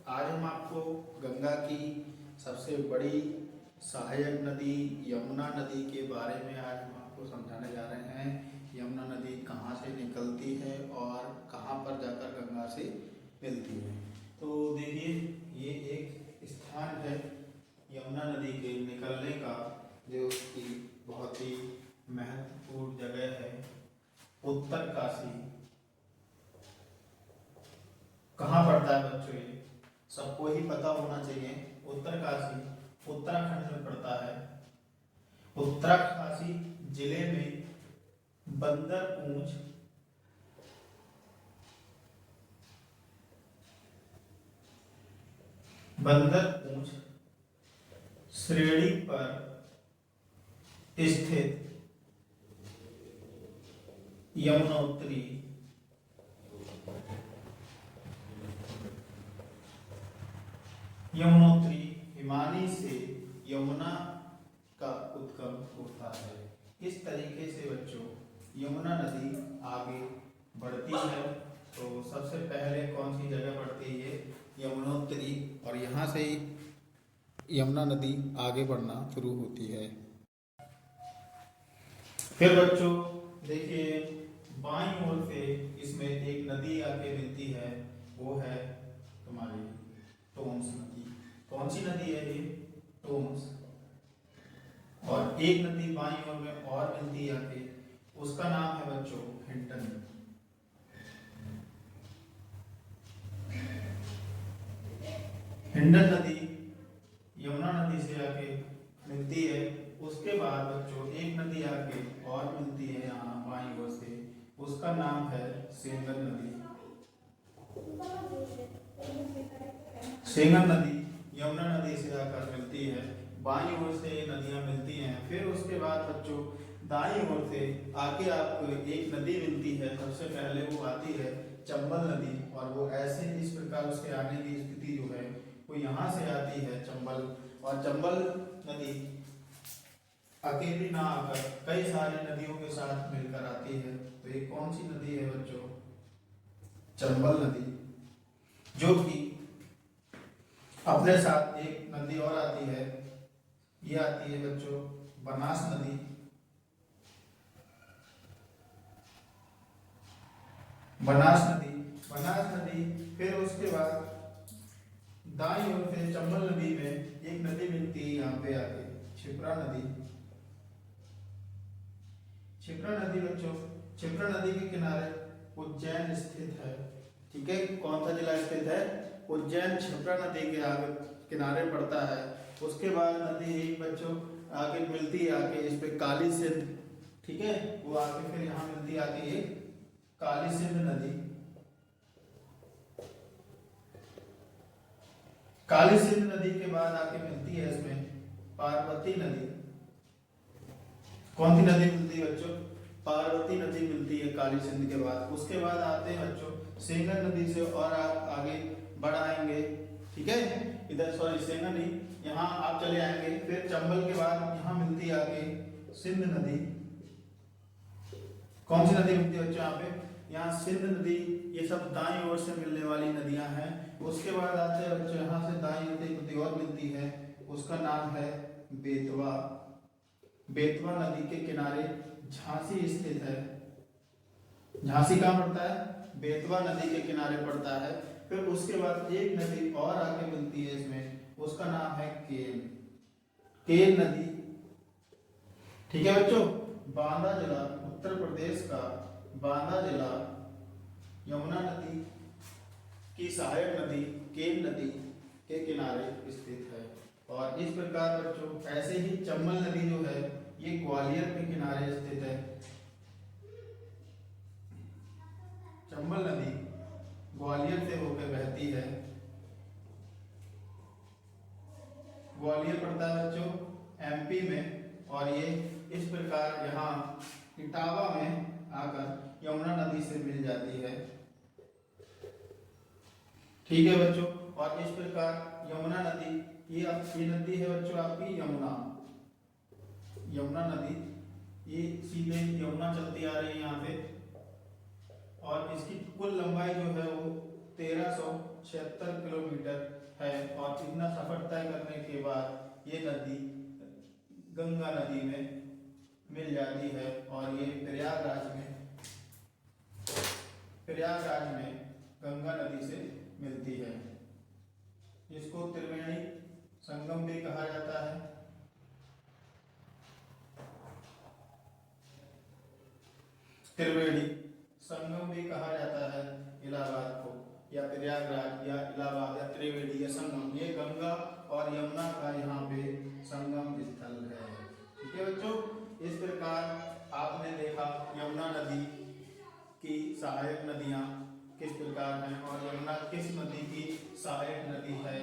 आज हम आपको गंगा की सबसे बड़ी सहायक नदी यमुना नदी के बारे में आज हम आपको समझाने जा रहे हैं। यमुना नदी कहाँ से निकलती है और कहाँ पर जाकर गंगा से मिलती है। तो देखिए, ये एक स्थान है यमुना नदी के निकलने का, जो कि बहुत ही महत्वपूर्ण जगह है। उत्तर काशी कहाँ पड़ता है बच्चों? ये सबको ही पता होना चाहिए। उत्तर काशी उत्तराखंड में पड़ता है। उत्तरकाशी जिले में बंदरपूंछ बंदरपूंछ श्रेणी पर स्थित यमुनोत्री हिमानी से यमुना का उद्गम होता है। इस तरीके से बच्चों यमुना नदी आगे बढ़ती है। तो सबसे पहले कौन सी जगह पड़ती है? यमुनोत्री, और यहाँ से यमुना नदी आगे बढ़ना शुरू होती है। फिर बच्चों देखिए, बाईं ओर से इसमें एक नदी आके मिलती है, वो है तुम्हारी टोंस नदी। कौन सी नदी है ये? टोंस। और एक नदी बाईं ओर में और मिलती है आके, उसका नाम है बच्चों हिंडन। हिंडन नदी यमुना नदी से आके मिलती है। उसके बाद बच्चों एक नदी आके और मिलती है यहाँ बाईं ओर से, उसका नाम है सेंगर नदी। सेंगर नदी यमुना नदी से आकर मिलती है। बाईं ओर से ये नदियां मिलती हैं। फिर उसके बाद बच्चों दाईं ओर से आके आपको एक नदी मिलती है। सबसे पहले वो आती है चंबल नदी, और वो ऐसे इस प्रकार उसके आने की स्थिति जो है वो यहाँ से आती है चंबल। और चंबल नदी अकेली ना आकर कई सारी नदियों के साथ मिलकर आती है। तो ये कौन सी नदी है बच्चों? चंबल नदी। जो कि अपने साथ एक नदी और आती है, ये आती है बच्चों बनास नदी। बनास नदी। फिर उसके बाद दाईं ओर से चंबल नदी में एक नदी मिलती है यहाँ पे आके, क्षिप्रा नदी। क्षिप्रा नदी बच्चों, क्षिप्रा नदी के किनारे उज्जैन स्थित है। ठीक है, कौन सा जिला स्थित है? उज्जैन क्षिप्रा नदी के आगे किनारे पड़ता है। उसके बाद नदी एक बच्चों आगे मिलती है आके इस पे काली सिंध। ठीक है, वो आगे फिर यहाँ मिलती है आके ये काली सिंध नदी। काली सिंध नदी के बाद आके मिलती है इसमें पार्वती नदी। कौन सी नदी मिलती है बच्चों? पार्वती नदी मिलती है काली सिंध के बाद। उसके बाद आते हैं बच्चों सेंगर नदी से, और आप आगे बढ़ आएंगे। ठीक है, इधर सॉरी सेंगर नहीं, यहाँ आप चले आएंगे। फिर चंबल के बाद यहाँ मिलती है आगे सिंध नदी। कौन सी नदी मिलती है बच्चों यहाँ पे? यहाँ सिंध नदी। ये सब दाईं ओर से मिलने वाली नदियां हैं। उसके बाद आते हैं बच्चों यहाँ से दाईं ओर एक नदी और मिलती है, उसका नाम है बेतवा। बेतवा नदी के किनारे झांसी स्थित है। झांसी कहाँ पड़ता है? बेतवा नदी के किनारे पड़ता है। फिर उसके बाद एक नदी और आगे मिलती है इसमें, उसका नाम है केन नदी। ठीक है बच्चों, बांदा जिला उत्तर प्रदेश का बांदा जिला यमुना नदी की सहायक नदी केन नदी के किनारे स्थित है। और इस प्रकार बच्चों ऐसे ही चंबल नदी जो है ये ग्वालियर के किनारे स्थित है। चंबल नदी ग्वालियर से होकर बहती है। ग्वालियर पड़ता है बच्चों एमपी में, और ये इस प्रकार यहाँ इटावा में आकर यमुना नदी से मिल जाती है। ठीक है बच्चों, और इस प्रकार यमुना नदी ये नदी है बच्चों आपकी यमुना नदी। ये सीधे यमुना चलती आ रही है यहाँ पे, और इसकी कुल लंबाई जो है वो 1376 किलोमीटर है। और इतना सफर तय करने के बाद ये नदी गंगा नदी में मिल जाती है और ये प्रयागराज में गंगा नदी से मिलती है। इसको त्रिवेणी संगम भी कहा जाता है। त्रिवेणी संगम भी कहा जाता है इलाहाबाद को, या प्रयागराज या इलाहाबाद या त्रिवेणी या संगम। ये गंगा और यमुना का यहाँ पे संगम स्थल है। ठीक है बच्चों, इस प्रकार आपने देखा यमुना नदी की सहायक नदियाँ किस प्रकार हैं और यमुना किस नदी की सहायक नदी है।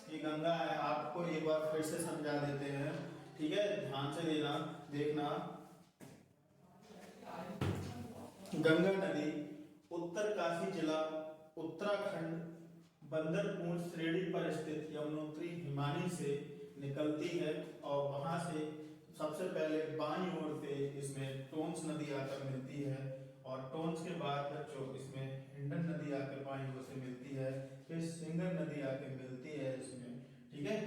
ये गंगा है, आपको एक बार फिर से समझा देते हैं। ठीक है, ध्यान से देखना। गंगा नदी उत्तरकाशी जिला उत्तराखंड बंदरपूर श्रेणी पर स्थित यमुनोत्री हिमानी से निकलती है और वहां से सबसे पहले बाईं ओर से इसमें टोंस नदी आकर मिलती है और टोंस के बाद बच्चों इसमें हिंडन नदी आकर बाईं ओर से मिलती है, फिर सिंगर नदी आकर मिलती है इसमें। ठीक है,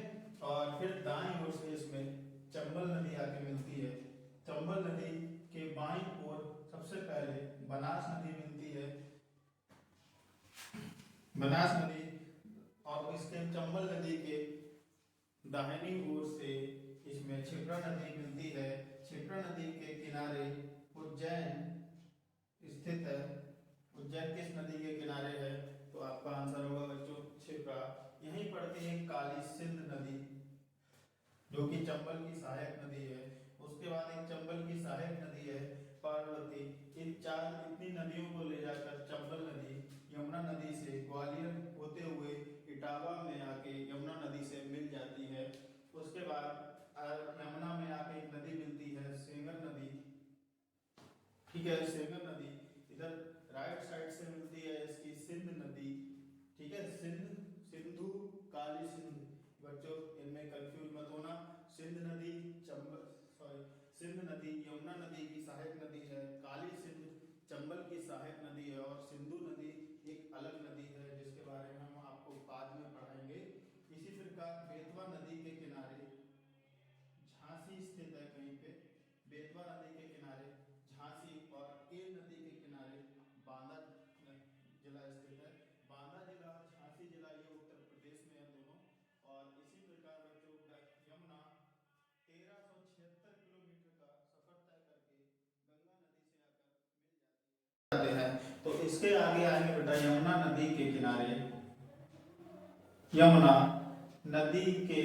और फिर दाईं ओर से इसमें चंबल नदी आकर मिलती है। चंबल नदी के बाईं ओर सबसे पहले बनास नदी मिलती है, बनास नदी, और इसके चंबल नदी के दाहिनी ओर से इसमें क्षिप्रा नदी मिलती है। क्षिप्रा नदी के किनारे उज्जैन स्थित है। उज्जैन किस नदी के किनारे है? तो आपका आंसर होगा बच्चों क्षिप्रा। यहीं पड़ती है काली सिंध नदी जो कि चंबल की सहायक नदी है। उसके बाद एक चंबल की सहायक नदी है पार्वती। इन इतनी नदियों को ले जाकर चंबल नदी यमुना नदी से ग्वालियर होते हुए इटावा में आके यमुना नदी से मिल जाती है। उसके बाद यमुना में आके एक नदी मिलती है सेंगर नदी। ठीक है, सेंगर नदी इधर राइट साइड से मिलती है इसकी सिंध नदी। ठीक है, सिंधु काली सिंध, बच्चों इनमें कंफ्यूज मत होना। सिंध नदी सिंध नदी यमुना नदी की सहायक नदी है, काली सिंध चंबल की सहायक नदी है और सिंधु नदी एक अलग नदी है जिसके बारे में हम आपको बाद में पढ़ाएंगे। इसी प्रकार बेतवा नदी के किनारे झांसी स्थित है। कहीं पे बेतवा नदी के किनारे झांसी और केन नदी के किनारे बांदा जिला स्थित है। बांदा जिला और झांसी जिला ये उत्तर प्रदेश में है दोनों। और इसी प्रकार बच्चों यमुना 1376 किलोमीटर का सफर तय करके गंगा नदी से आकर मिल जाती है। तो इसके आगे आएंगे बेटा यमुना नदी के किनारे, यमुना नदी के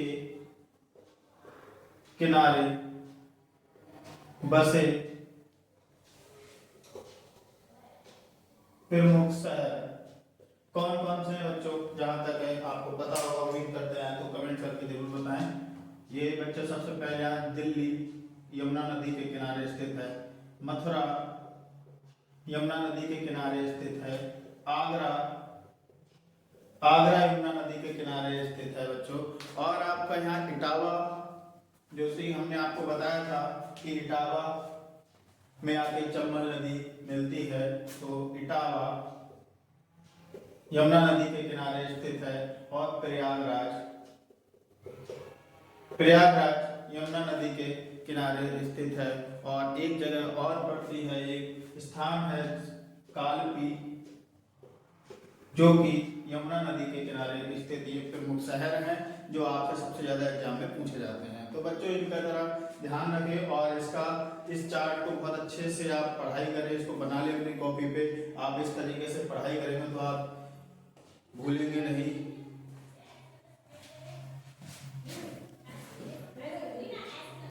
किनारे बसे प्रमुख शहर कौन कौन से बच्चों? जहां तक है आपको पता होगा, उम्मीद करते हैं, तो कमेंट करके जरूर बताएं। ये बच्चों सबसे पहले यहाँ दिल्ली यमुना नदी के किनारे स्थित है। मथुरा यमुना नदी के किनारे स्थित है। आगरा यमुना नदी के किनारे स्थित है बच्चों। और आपका यहाँ इटावा, जो सी हमने आपको बताया था कि इटावा में आके चंबल नदी मिलती है, तो इटावा यमुना नदी के किनारे स्थित है। और प्रयागराज यमुना नदी के किनारे स्थित है। और एक जगह और पड़ती है, एक स्थान है कालपी जो कि यमुना नदी के किनारे स्थित ये प्रमुख शहर हैं जो आपसे सबसे ज्यादा एग्जाम में पूछे जाते हैं। तो बच्चों इनका जरा ध्यान रखें और इस चार्ट को बहुत अच्छे से आप पढ़ाई करें, इसको बना लें अपनी कॉपी पे। आप इस तरीके से पढ़ाई करेंगे तो आप भूलेंगे नहीं।